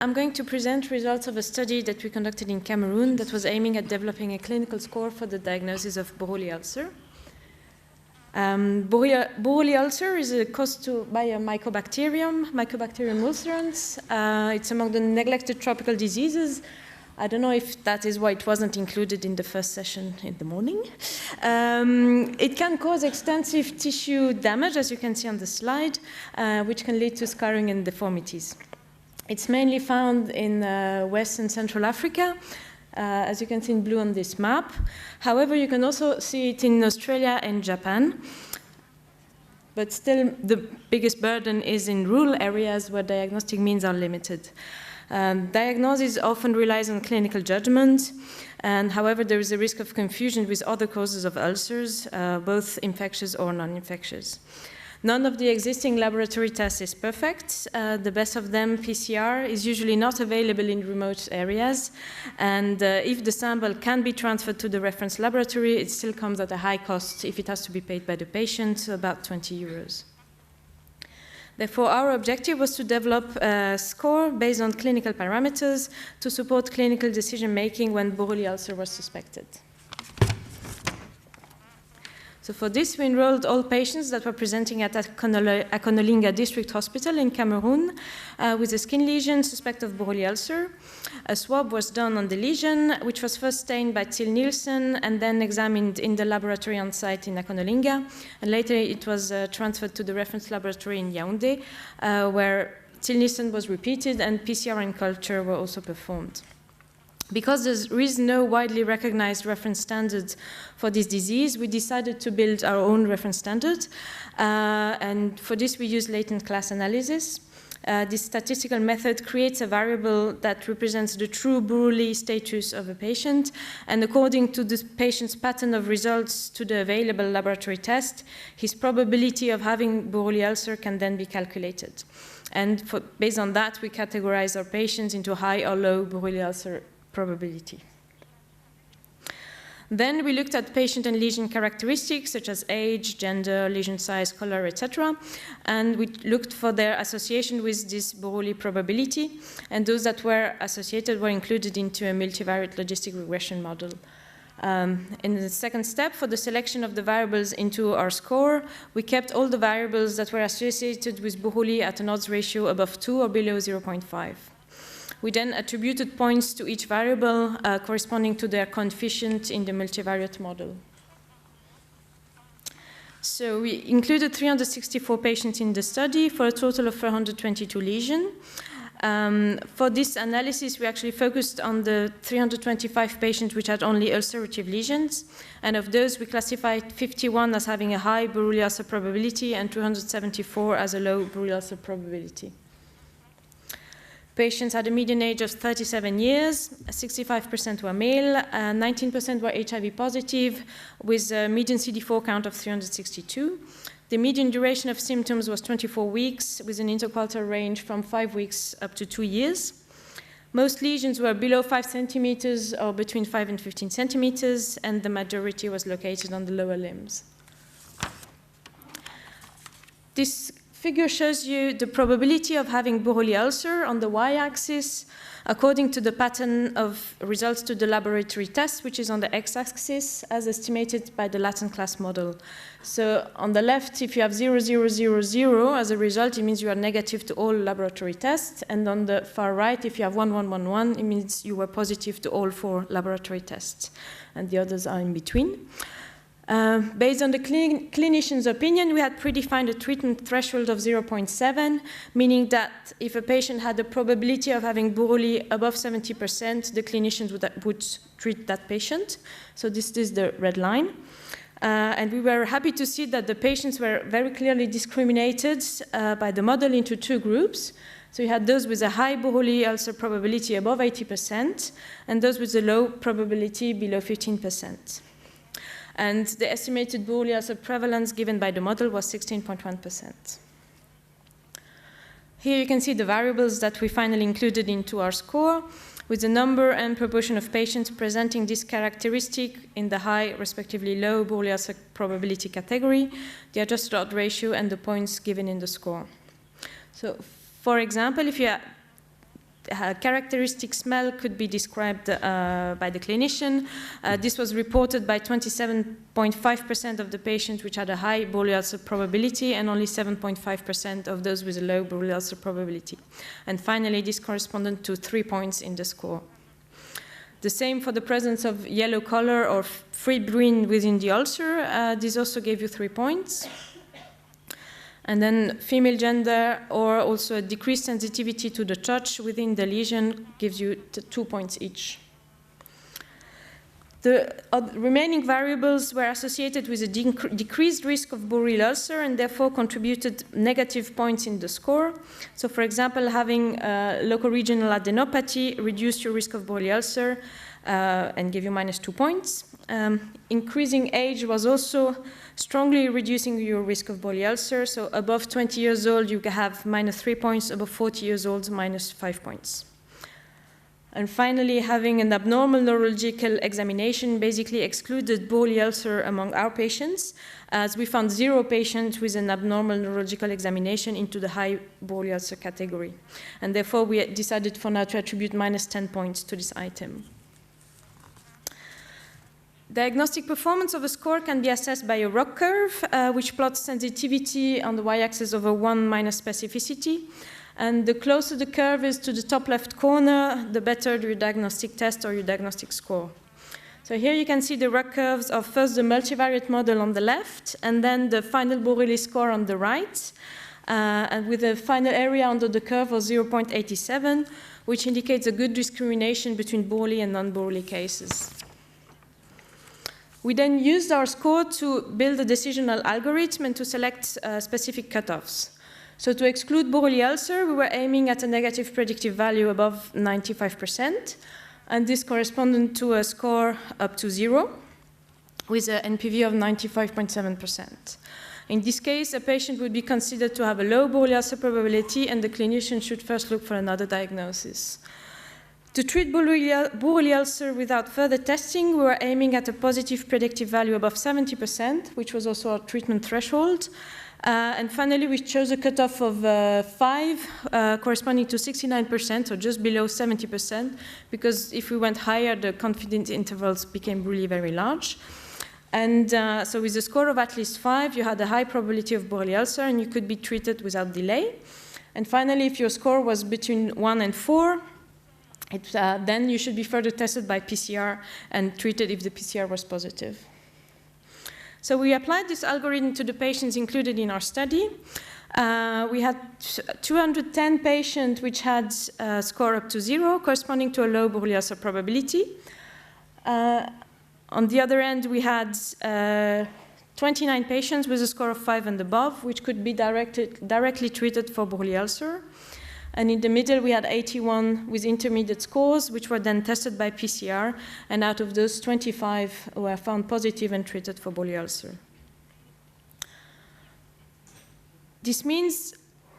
I'm going to present results of a study that we conducted in Cameroon that was aiming at developing a clinical score for the diagnosis of Buruli ulcer. Buruli ulcer is caused by a Mycobacterium ulcerans. It's among the neglected tropical diseases. I don't know if that is why it wasn't included in the first session in the morning. It can cause extensive tissue damage, as you can see on the slide, which can lead to scarring and deformities. It's mainly found in West and Central Africa, as you can see in blue on this map. However, you can also see it in Australia and Japan. But still, the biggest burden is in rural areas where diagnostic means are limited. Diagnosis often relies on clinical judgment, and however, there is a risk of confusion with other causes of ulcers, both infectious or non-infectious. None of the existing laboratory tests is perfect. The best of them, PCR, is usually not available in remote areas. And if the sample can be transferred to the reference laboratory, it still comes at a high cost if it has to be paid by the patient, about 20 euros. Therefore, our objective was to develop a score based on clinical parameters to support clinical decision-making when Buruli ulcer was suspected. So for this, we enrolled all patients that were presenting at Acknowledgments District Hospital in Cameroon with a skin lesion suspect of Buruli ulcer. A swab was done on the lesion, which was first stained by Till Nielsen and then examined in the laboratory on site in Acknowledgments. And later it was transferred to the reference laboratory in Yaoundé, where Till Nielsen was repeated and PCR and culture were also performed. Because there is no widely recognized reference standard for this disease, we decided to build our own reference standard. And for this, we use latent class analysis. This statistical method creates a variable that represents the true Buruli status of a patient. And according to the patient's pattern of results to the available laboratory test, his probability of having Buruli ulcer can then be calculated. And based on that, we categorize our patients into high or low Buruli ulcer probability. Then we looked at patient and lesion characteristics such as age, gender, lesion size, color, etc. And we looked for their association with this Buruli probability. And those that were associated were included into a multivariate logistic regression model. In the second step, for the selection of the variables into our score, we kept all the variables that were associated with Buruli at an odds ratio above 2 or below 0.5. We then attributed points to each variable corresponding to their coefficient in the multivariate model. So we included 364 patients in the study for a total of 422 lesions. For this analysis, we actually focused on the 325 patients which had only ulcerative lesions. And of those, we classified 51 as having a high Buruli ulcer probability and 274 as a low Buruli ulcer probability. Patients had a median age of 37 years, 65% were male, 19% were HIV positive, with a median CD4 count of 362. The median duration of symptoms was 24 weeks, with an interquartile range from 5 weeks up to 2 years. Most lesions were below 5 centimeters or between 5 and 15 centimeters, and the majority was located on the lower limbs. This figure shows you the probability of having Buruli ulcer on the y-axis according to the pattern of results to the laboratory test, which is on the x-axis as estimated by the latent class model. So on the left, if you have 0, 0, 0, 0 as a result, it means you are negative to all laboratory tests. And on the far right, if you have 1, 1, 1, 1, it means you were positive to all 4 laboratory tests. And the others are in between. Based on the clinician's opinion, we had predefined a treatment threshold of 0.7, meaning that if a patient had the probability of having Buruli above 70%, the clinicians would treat that patient. So this is the red line. And we were happy to see that the patients were very clearly discriminated by the model into 2 groups. So you had those with a high Buruli ulcer probability above 80%, and those with a low probability below 15%. And the estimated Buruli ulcer prevalence given by the model was 16.1%. Here you can see the variables that we finally included into our score, with the number and proportion of patients presenting this characteristic in the high, respectively low Buruli ulcer probability category, the adjusted odds ratio, and the points given in the score. So, for example, if you characteristic smell could be described by the clinician. This was reported by 27.5% of the patients which had a high Buruli ulcer probability and only 7.5% of those with a low Buruli ulcer probability. And finally, this corresponded to 3 points in the score. The same for the presence of yellow color or fibrin within the ulcer. This also gave you 3 points. And then female gender or also a decreased sensitivity to the touch within the lesion gives you 2 points each. The remaining variables were associated with a decreased risk of Buruli ulcer and therefore contributed negative points in the score. So for example, having local regional adenopathy reduced your risk of Buruli ulcer and gave you -2 points. Increasing age was also strongly reducing your risk of Buruli ulcer. So above 20 years old, you can have -3 points, above 40 years old, -5 points. And finally, having an abnormal neurological examination basically excluded Buruli ulcer among our patients, as we found 0 patients with an abnormal neurological examination into the high Buruli ulcer category. And therefore, we decided for now to attribute -10 points to this item. Diagnostic performance of a score can be assessed by a ROC curve, which plots sensitivity on the y-axis over 1 minus specificity. And the closer the curve is to the top left corner, the better your diagnostic test or your diagnostic score. So here you can see the ROC curves of first the multivariate model on the left, and then the final Buruli score on the right, and with a final area under the curve of 0.87, which indicates a good discrimination between Buruli and non-Buruli cases. We then used our score to build a decisional algorithm and to select specific cutoffs. So to exclude Buruli ulcer, we were aiming at a negative predictive value above 95%, and this corresponded to a score up to 0, with an NPV of 95.7%. In this case, a patient would be considered to have a low Buruli ulcer probability, and the clinician should first look for another diagnosis. To treat Buruli ulcer without further testing, we were aiming at a positive predictive value above 70%, which was also our treatment threshold. And finally, we chose a cutoff of 5, corresponding to 69%, so just below 70%, because if we went higher, the confidence intervals became really very large. And so with a score of at least 5, you had a high probability of Buruli ulcer, and you could be treated without delay. And finally, if your score was between 1 and 4, then you should be further tested by PCR and treated if the PCR was positive. So we applied this algorithm to the patients included in our study. We had 210 patients which had a score up to 0, corresponding to a low Buruli ulcer probability. On the other end, we had 29 patients with a score of 5 and above, which could be directly treated for Buruli ulcer. And in the middle, we had 81 with intermediate scores, which were then tested by PCR. And out of those, 25 were found positive and treated for Buruli ulcer. This means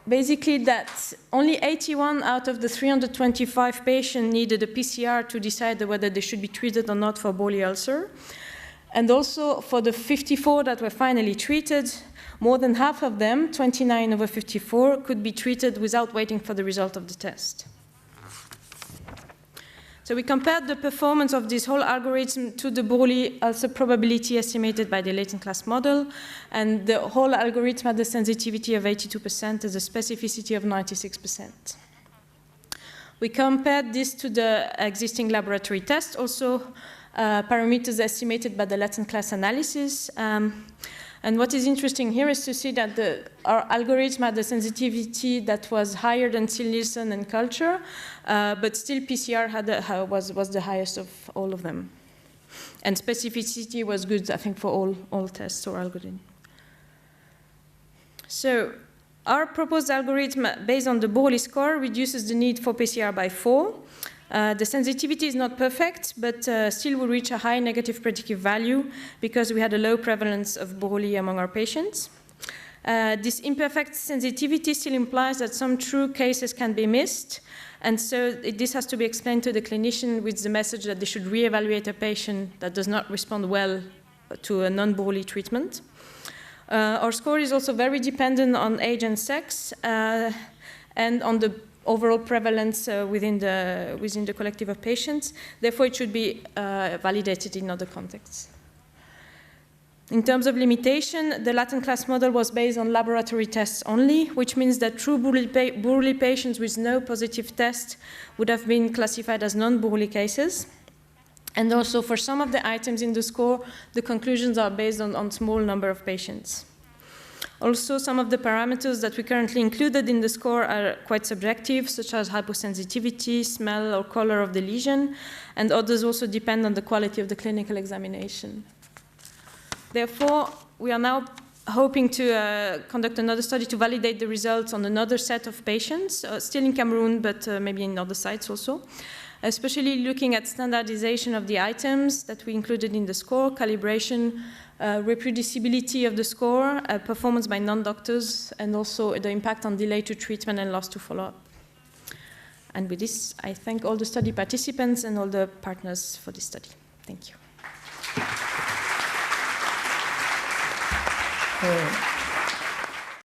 basically that only 81 out of the 325 patients needed a PCR to decide whether they should be treated or not for Buruli ulcer. And also for the 54 that were finally treated, more than half of them, 29 over 54, could be treated without waiting for the result of the test. So we compared the performance of this whole algorithm to the Buruli ulcer probability estimated by the latent class model, and the whole algorithm had a sensitivity of 82% and a specificity of 96%. We compared this to the existing laboratory test, also parameters estimated by the latent class analysis. And what is interesting here is to see that our algorithm had a sensitivity that was higher than Nielsen and culture, but still PCR was the highest of all of them. And specificity was good, I think, for all tests or algorithm. So our proposed algorithm, based on the Buruli score, reduces the need for PCR by 4. The sensitivity is not perfect, but still we reach a high negative predictive value because we had a low prevalence of Buruli among our patients. This imperfect sensitivity still implies that some true cases can be missed, and so this has to be explained to the clinician with the message that they should reevaluate a patient that does not respond well to a non-Buruli treatment. Our score is also very dependent on age and sex, and on the overall prevalence within the collective of patients. Therefore, it should be validated in other contexts. In terms of limitation, the latent class model was based on laboratory tests only, which means that true Buruli patients with no positive test would have been classified as non-Buruli cases. And also, for some of the items in the score, the conclusions are based on small number of patients. Also, some of the parameters that we currently included in the score are quite subjective, such as hypersensitivity, smell, or color of the lesion, and others also depend on the quality of the clinical examination. Therefore, we are now hoping to conduct another study to validate the results on another set of patients, still in Cameroon, but maybe in other sites also, especially looking at standardization of the items that we included in the score, calibration, reproducibility of the score, performance by non-doctors, and also the impact on delay to treatment and loss to follow-up. And with this, I thank all the study participants and all the partners for this study. Thank you.